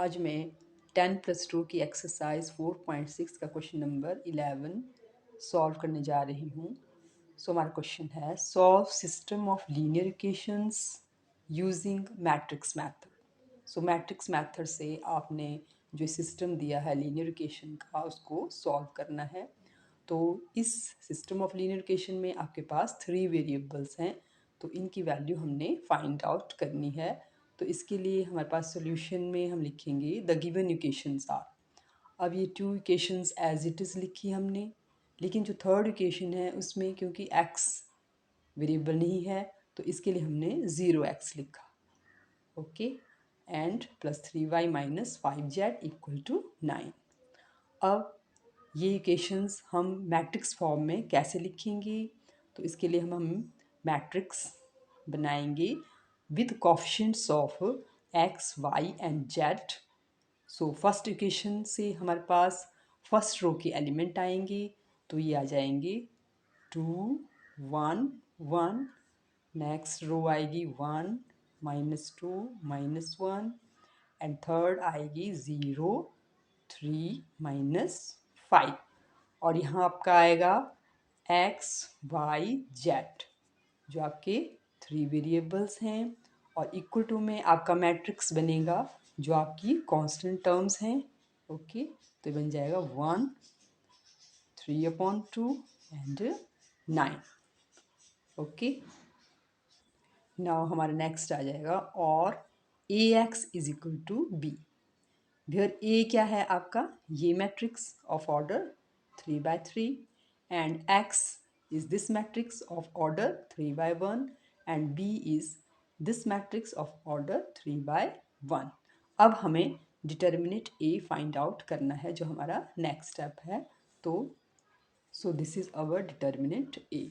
आज मैं 10+2 की एक्सरसाइज 4.6 का क्वेश्चन नंबर 11 सॉल्व करने जा रही हूँ। सो हमारा क्वेश्चन है solve system of linear equations using matrix method. So matrix method से आपने जो सिस्टम दिया है लीनियर इक्वेशन का उसको सॉल्व करना है। तो इस सिस्टम ऑफ लीनियर इक्वेशन में आपके पास 3 वेरिएबल्स हैं, तो इनकी वैल्यू हमने फाइंड आउट करनी है। तो इसके लिए हमारे पास सॉल्यूशन में हम लिखेंगे द गिवन इक्वेशंस आर। अब ये 2 इक्वेशंस एज इट इज़ लिखी हमने, लेकिन जो थर्ड इक्वेशन है उसमें क्योंकि x वेरिएबल नहीं है तो इसके लिए हमने 0x लिखा। Okay, and +3y - 5z = 9। अब ये इक्वेशंस हम मैट्रिक्स फॉर्म में कैसे लिखेंगे? तो इसके लिए हम मैट्रिक्स बनाएंगे with coefficients of x, y and z। So first equation से हमारे पास फर्स्ट रो के एलिमेंट आएंगे, तो ये आ जाएंगे 2 1 1। नेक्स्ट रो आएगी 1 -2 -1 एंड थर्ड आएगी 0 3 -5। और यहाँ आपका आएगा x y z जो आपके 3 वेरिएबल्स हैं, और इक्वल टू में आपका मैट्रिक्स बनेगा जो आपकी कांस्टेंट टर्म्स हैं। ओके, तो ये बन जाएगा 1 3/2 एंड 9। ओके, नाउ हमारा नेक्स्ट आ जाएगा और ax = b। वेयर ए क्या है आपका, ये matrix of order 3/3 and x is this matrix of order 3/1 and b is this matrix of order 3/1। अब हमें डिटर्मिनेंट a फाइंड आउट करना है जो हमारा नेक्स्ट स्टेप है। तो so this is our determinant a।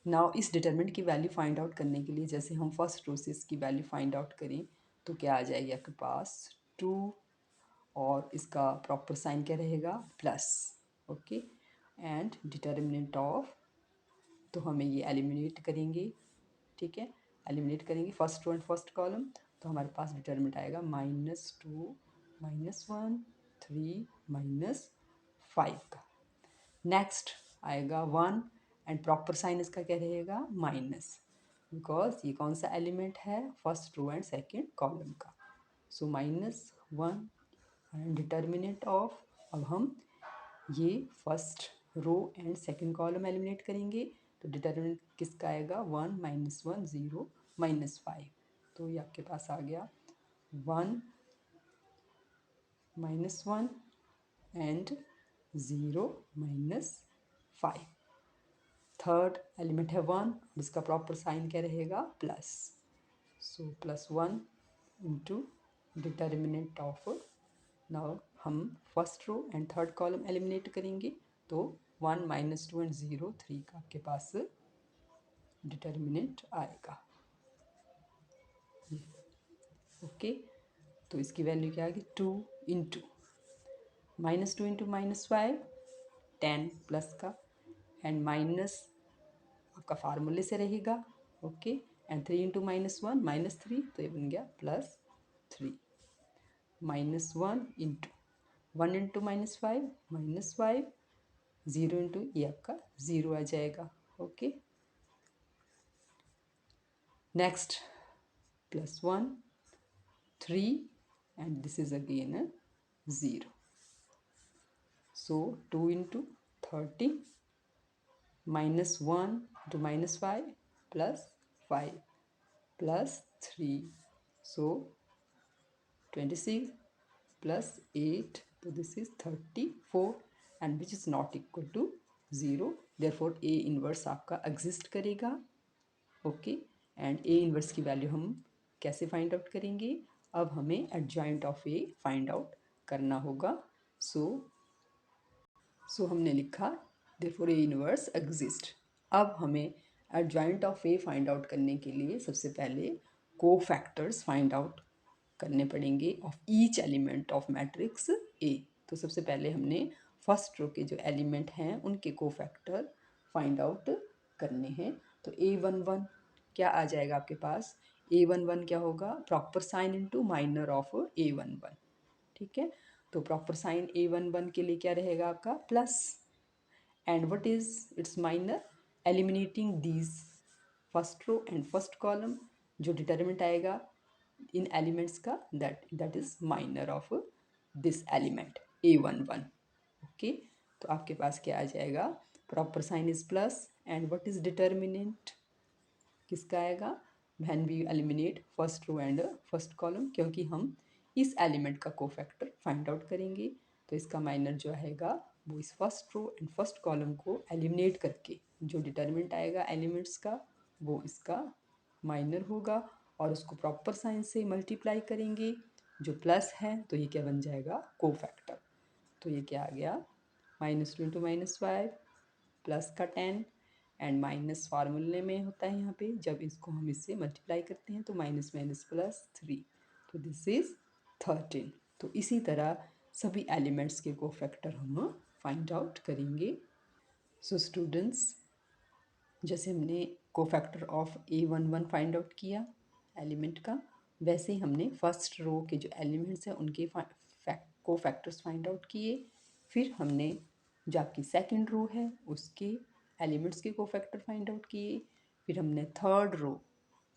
Now इस डिटर्मिनेंट की वैल्यू फाइंड आउट करने के लिए जैसे हम फर्स्ट रो से इसकी वैल्यू फाइंड आउट करें तो क्या आ जाएगी आपके पास 2 और इसका प्रॉपर साइन क्या रहेगा plus. Okay, and determinant of, तो हमें ये एलिमिनेट करेंगे। ठीक है, एलिमिनेट करेंगे first row and first column, तो हमारे पास डिटर्मिनेंट आएगा -2 -1 3 -5 का। नेक्स्ट आएगा 1 एंड प्रॉपर साइन इसका क्या रहेगा माइनस, बिकॉज ये कौन सा एलिमेंट है first row and second column का। सो -1 एंड डिटर्मिनेंट ऑफ, अब हम ये first row and second column eliminate करेंगे, तो डिटर्मिनेंट किसका आएगा 1 -1 0 -5। तो ये आपके पास आ गया 1 -1 एंड 0 -5। थर्ड एलिमेंट है 1, जिसका प्रॉपर साइन क्या रहेगा plus. So +1 into determinant of. Now हम first row and third column eliminate करेंगे, तो 1 -2 एंड 0 3 का आपके पास डिटर्मिनेंट आएगा। ओके, तो इसकी वैल्यू क्या आएगी 2 इंटू -2 इंटू -5 10 प्लस का, एंड माइनस आपका फार्मूले से रहेगा। ओके, एंड 3 इंटू -1 -3, तो ये बन गया +3 -1 इंटू 1 इंटू -5 -5 0 इंटू ये आपका 0 आ जाएगा। Okay, next +1 3 and this is again 0। So 2 into 30 -1 into -5 +5 +3, so 26 +8, तो this is 34 and which is not equal to 0। Therefore A inverse आपका एग्जिस्ट करेगा। ओके, एंड ए इनवर्स की वैल्यू हम कैसे फाइंड आउट करेंगे, अब हमें adjoint of A find out करना होगा। सो हमने लिखा देयरफॉर ए इनवर्स एग्जिस्ट। अब हमें adjoint of A find out करने के लिए सबसे पहले को फैक्टर्स फाइंड आउट करने पड़ेंगे of each element of matrix A. तो सबसे पहले हमने फर्स्ट रो के जो एलिमेंट हैं उनके को फैक्टर फाइंड आउट करने हैं। तो A11 क्या आ जाएगा आपके पास, A11 क्या होगा proper sine into minor of A11। ठीक है। तो प्रॉपर साइन A11 के लिए क्या रहेगा आपका plus, and what is its minor, eliminating these first row and first column, जो डिटर्मिनेंट आएगा इन एलिमेंट्स का that is minor of this element A11। Okay, तो आपके पास क्या आ जाएगा, proper sign is plus and what is determinant किसका आएगा, when we eliminate first row and first column, क्योंकि हम इस एलिमेंट का कोफैक्टर फाइंड आउट करेंगे। तो इसका माइनर जो आएगा वो इस first row and first column को एलिमिनेट करके जो डिटर्मिनेंट आएगा एलिमेंट्स का वो इसका माइनर होगा, और उसको प्रॉपर साइन से मल्टीप्लाई करेंगे जो प्लस है, तो ये क्या बन जाएगा कोफैक्टर। तो ये क्या आ गया, -2 इंटू -5 प्लस का 10, एंड माइनस फार्मूले में होता है यहाँ पे, जब इसको हम इससे मल्टीप्लाई करते हैं तो माइनस माइनस प्लस 3, तो दिस इज 13। तो इसी तरह सभी एलिमेंट्स के कोफैक्टर हम फाइंड आउट करेंगे। सो स्टूडेंट्स, जैसे हमने cofactor of A11 find out किया एलिमेंट का, वैसे ही हमने फर्स्ट रो के जो एलिमेंट्स हैं उनके कोफैक्टर्स फाइंड आउट किए। फिर हमने जो आपकी सेकंड रो है उसके एलिमेंट्स के कोफैक्टर फाइंड आउट किए। फिर हमने थर्ड रो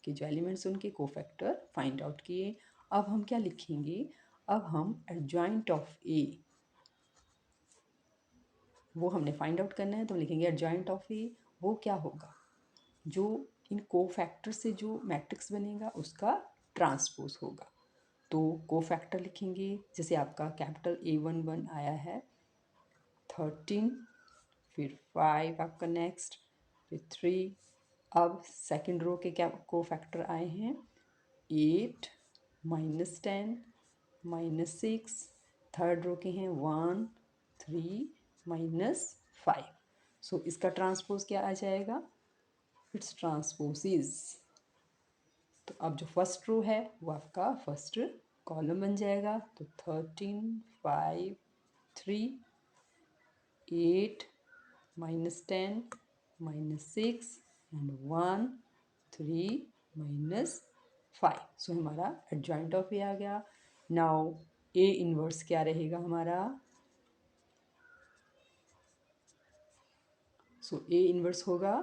के जो एलिमेंट्स उनके कोफैक्टर फाइंड आउट किए। अब हम क्या लिखेंगे, अब हम एडजॉइंट ऑफ ए वो हमने फाइंड आउट करना है, तो लिखेंगे एडजॉइंट ऑफ ए वो क्या होगा, जो इन कोफैक्टर से जो मैट्रिक्स बनेगा उसका ट्रांसपोज होगा। तो कोफैक्टर लिखेंगे, जैसे आपका कैपिटल A11 आया है 13, फिर 5 आपका नेक्स्ट, फिर 3। अब सेकंड रो के क्या कोफैक्टर आए हैं 8 -10 -6, थर्ड रो के हैं 1 3 -5। सो इसका ट्रांसपोज क्या आ जाएगा, इट्स ट्रांसपोज इज, तो अब जो फर्स्ट रो है वो आपका फर्स्ट कॉलम बन जाएगा, तो 13 5 3 8 -10 -6 एंड 1 3 -5। सो हमारा एडजॉइंट ऑफ ए आ गया। नाउ ए इनवर्स क्या रहेगा हमारा, सो ए इनवर्स होगा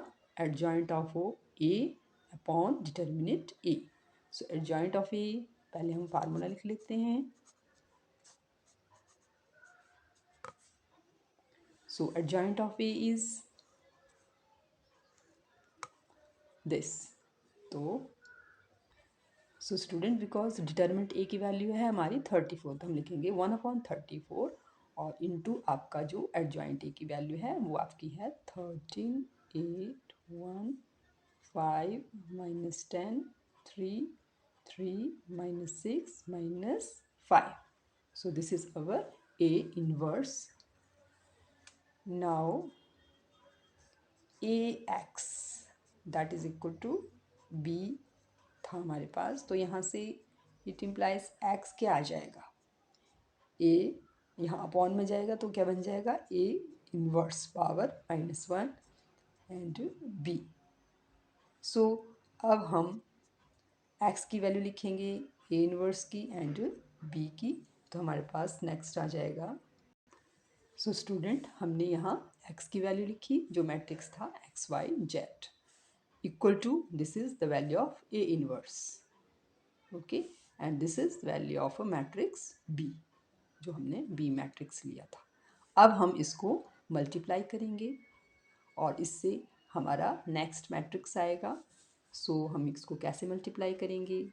एडजॉइंट ऑफ ओ A upon determinant A. So adjoint of A, पहले हम फार्मूला लिख लेते हैं। So adjoint of A is this. तो so student, because determinant A की वैल्यू है हमारी 34, तो हम लिखेंगे 1/34 और इनटू आपका जो एडजॉइंट ए की वैल्यू है वो आपकी है 13 8 1 5 -10 3 3 -6 -5। So this is our A inverse. Now AX that is equal to B था हमारे पास, तो यहाँ से इट इम्प्लाइज X क्या आ जाएगा, A यहाँ अपॉन में जाएगा तो क्या बन जाएगा A inverse power -1 and B। सो अब हम एक्स की वैल्यू लिखेंगे ए इनवर्स की एंड बी की, तो हमारे पास नेक्स्ट आ जाएगा। सो स्टूडेंट, हमने यहाँ एक्स की वैल्यू लिखी जो मैट्रिक्स था X Y Z equal to this is the value of A inverse, okay, and this is value of a matrix B जो हमने बी मैट्रिक्स लिया था। अब हम इसको मल्टीप्लाई करेंगे और इससे हमारा नेक्स्ट मैट्रिक्स आएगा। सो हम इसको कैसे मल्टीप्लाई करेंगे,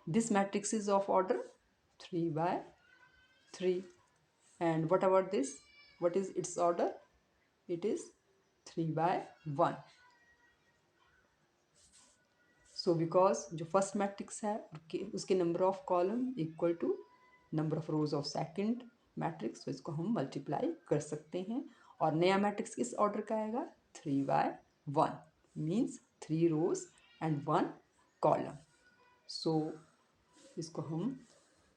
this matrix is of order 3 by 3, and what about this, what is its order, it is 3 by 1। so because जो फर्स्ट मैट्रिक्स है उसके number of column equal to number of rows of second matrix, तो इसको हम multiply कर सकते हैं। और नया मैट्रिक्स किस ऑर्डर का आएगा 3 by 1 means 3 rows and 1 column. So इसको हम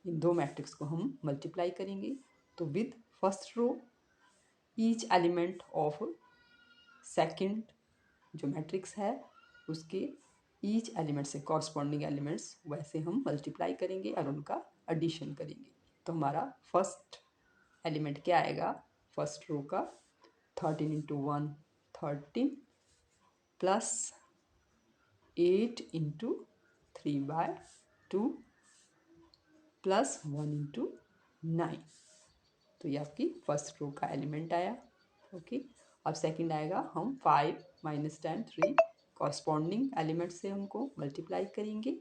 इन दो मैट्रिक्स को हम मल्टीप्लाई करेंगे, तो with first row each element of second जो मैट्रिक्स है उसके ईच एलिमेंट से कॉरस्पॉन्डिंग एलिमेंट्स वैसे हम मल्टीप्लाई करेंगे और उनका एडिशन करेंगे। तो हमारा फर्स्ट एलिमेंट क्या आएगा, फर्स्ट रो का 13 into 1 13 plus 8 into 3/2 plus 1 into 9। तो ये आपकी फर्स्ट रो का एलिमेंट आया। ओके, अब सेकंड आएगा, हम 5 माइनस 10 3 कॉरस्पॉन्डिंग एलिमेंट से उनको मल्टीप्लाई करेंगे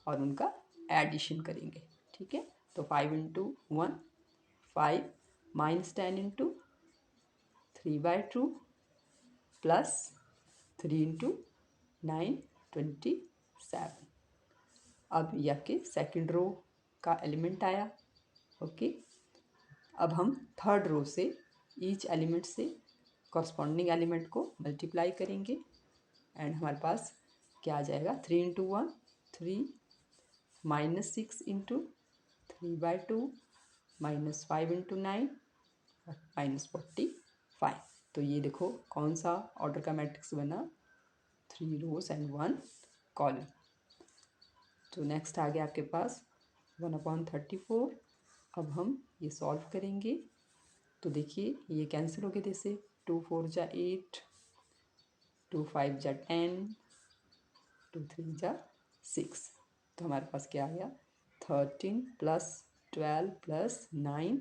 और उनका एडिशन करेंगे। ठीक है, तो 5 into 1 5 minus 10 into 3/2 plus 3 into 9 27। अब यह के सेकेंड रो का एलिमेंट आया। ओके, अब हम थर्ड रो से ईच एलिमेंट से कॉरस्पॉन्डिंग एलिमेंट को मल्टीप्लाई करेंगे एंड हमारे पास क्या आ जाएगा, 3 into 1 3 minus 6 into 3/2 minus 5 into 9 minus 45। तो ये देखो कौन सा ऑर्डर का मैट्रिक्स बना, 3 रोज एंड 1 कॉलम। तो नेक्स्ट आ गया आपके पास 1/34। अब हम ये सॉल्व करेंगे तो देखिए ये कैंसिल हो गए जैसे 2 4 जा 8 2 5 जा 10 2 3 जा 6। तो हमारे पास क्या आ गया, 13 plus 12 plus 9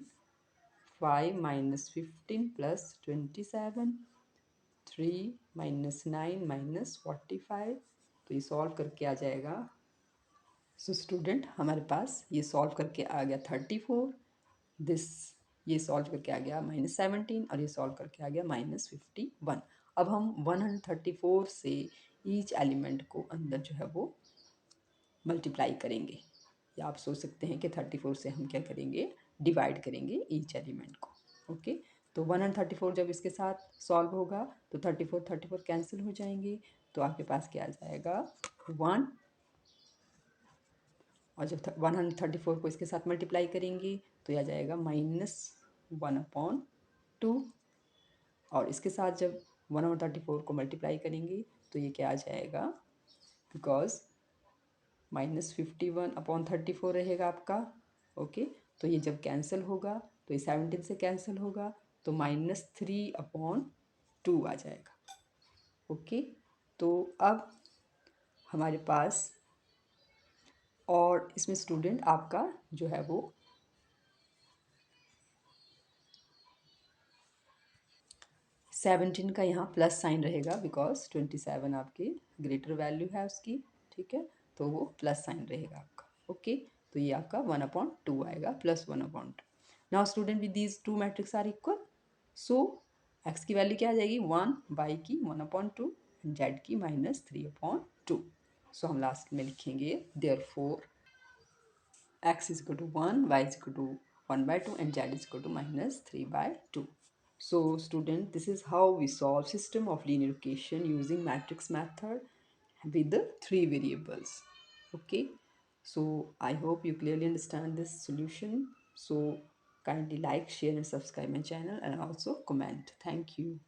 5 minus 15 plus 27 3 minus 9 minus 45। तो ये सॉल्व करके आ जाएगा। सो स्टूडेंट हमारे पास ये सॉल्व करके आ गया 34, दिस ये सॉल्व करके आ गया -17 और ये सॉल्व करके आ गया -51। अब हम 134 से ईच एलिमेंट को अंदर जो है वो मल्टीप्लाई करेंगे, या आप सोच सकते हैं कि 34 से हम क्या करेंगे, डिवाइड करेंगे ईच एलिमेंट को। ओके, तो 134 जब इसके साथ सॉल्व होगा तो 34 कैंसिल हो जाएंगे, तो आपके पास क्या आ जाएगा 1। और जब 134 को इसके साथ मल्टीप्लाई करेंगे तो यह आ जाएगा -1/2। और इसके साथ जब 1/34 को मल्टीप्लाई करेंगे तो ये क्या आ जाएगा, बिकॉज -51/34 रहेगा आपका। ओके, तो ये जब कैंसिल होगा तो ये 17 से कैंसिल होगा तो -3/2 आ जाएगा। ओके, तो अब हमारे पास, और इसमें स्टूडेंट आपका जो है वो 17 का यहाँ प्लस साइन रहेगा, बिकॉज 27 आपकी ग्रेटर वैल्यू है उसकी। ठीक है, तो वो प्लस साइन रहेगा आपका। ओके, तो ये आपका 1/2 आएगा, plus 1/2। Now student with these two matrix are equal, so X की वैल्यू क्या आ जाएगी 1, वाई की 1/2 एंड जेड की -3/2। सो हम लास्ट में लिखेंगे therefore x is equal to 1, y is equal to 1/2 and z is equal to -3/2. So student, this is how we solve system of linear equation using matrix method with the 3 variables. Okay, so I hope you clearly understand this solution. So kindly like, share and subscribe my channel and also comment. Thank you.